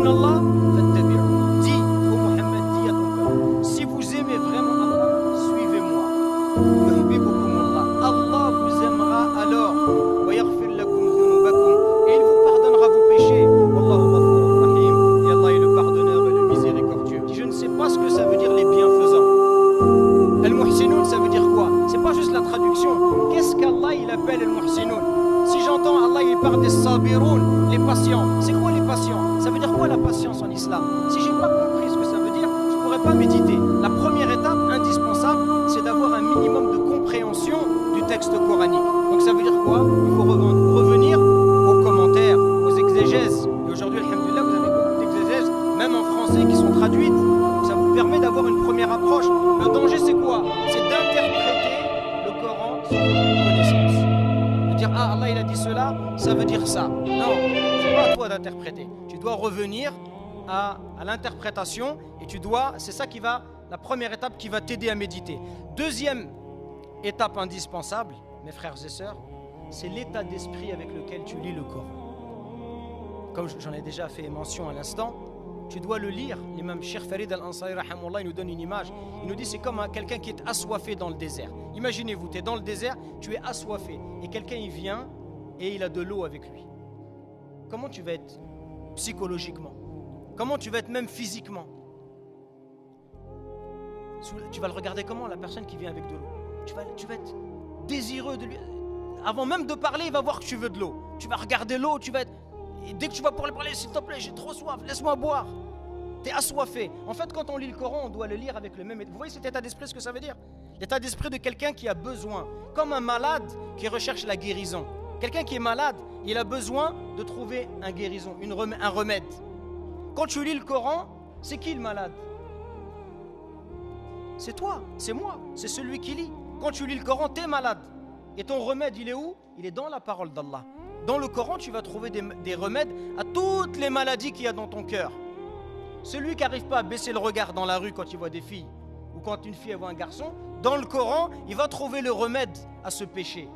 Allah fattabi'u. Dis, ô Mohammed, dis à ton peuple, si vous aimez vraiment Allah, suivez-moi. Yuhibbukumullah. Allah vous aimera alors. Wa yaghfir lakum dhunubakum. Et il vous pardonnera vos péchés. Wallahu ghafurur rahim. Et Allah est le pardonneur et le miséricordieux. Je ne sais pas ce que ça veut dire les bienfaisants. Al-Muhsinoun, ça veut dire quoi? C'est pas juste la traduction. Qu'est-ce qu'Allah il appelle Al-Muhsinoun? Si j'entends Allah il parle des sabiroun, les patients. C'est quoi les patients? Ça veut dire quoi la patience en islam? Si j'ai pas compris ce que ça veut dire, je pourrais pas méditer. La première étape indispensable, c'est d'avoir un minimum de compréhension du texte coranique. Donc ça veut dire quoi? Il faut revenir aux commentaires, aux exégèses. Et aujourd'hui, alhamdoulilah, vous avez beaucoup d'exégèses, même en français, qui sont traduites. Ça vous permet d'avoir une première approche. Le danger, c'est quoi? C'est d'interpréter le Coran sans connaissance. De dire, ah, Allah, il a dit cela, ça veut dire ça. Non, c'est pas à toi d'interpréter. Tu dois revenir à l'interprétation et c'est ça qui va, la première étape qui va t'aider à méditer. Deuxième étape indispensable, mes frères et sœurs, c'est l'état d'esprit avec lequel tu lis le Coran. Comme j'en ai déjà fait mention à l'instant, tu dois le lire. L'imam Cheikh Farid Al-Ansari, rahimahullah, il nous donne une image. Il nous dit c'est comme quelqu'un qui est assoiffé dans le désert. Imaginez-vous, tu es dans le désert, tu es assoiffé et quelqu'un il vient et il a de l'eau avec lui. Comment tu vas être psychologiquement? Comment tu vas être même physiquement? Tu vas le regarder comment, la personne qui vient avec de l'eau? Tu vas être désireux de lui. Avant même de parler, il va voir que tu veux de l'eau. Tu vas regarder l'eau, tu vas être... Et dès que tu vas pouvoir parler, s'il te plaît, j'ai trop soif, laisse-moi boire. Tu es assoiffé. En fait, quand on lit le Coran, on doit le lire avec le même... Vous voyez cet état d'esprit, ce que ça veut dire? L'état d'esprit de quelqu'un qui a besoin, comme un malade qui recherche la guérison. Quelqu'un qui est malade, il a besoin de trouver une guérison, un remède. Quand tu lis le Coran, c'est qui le malade? C'est toi, c'est moi, c'est celui qui lit. Quand tu lis le Coran, tu es malade. Et ton remède, il est où? Il est dans la parole d'Allah. Dans le Coran, tu vas trouver des remèdes à toutes les maladies qu'il y a dans ton cœur. Celui qui n'arrive pas à baisser le regard dans la rue quand il voit des filles, ou quand une fille voit un garçon, dans le Coran, il va trouver le remède à ce péché.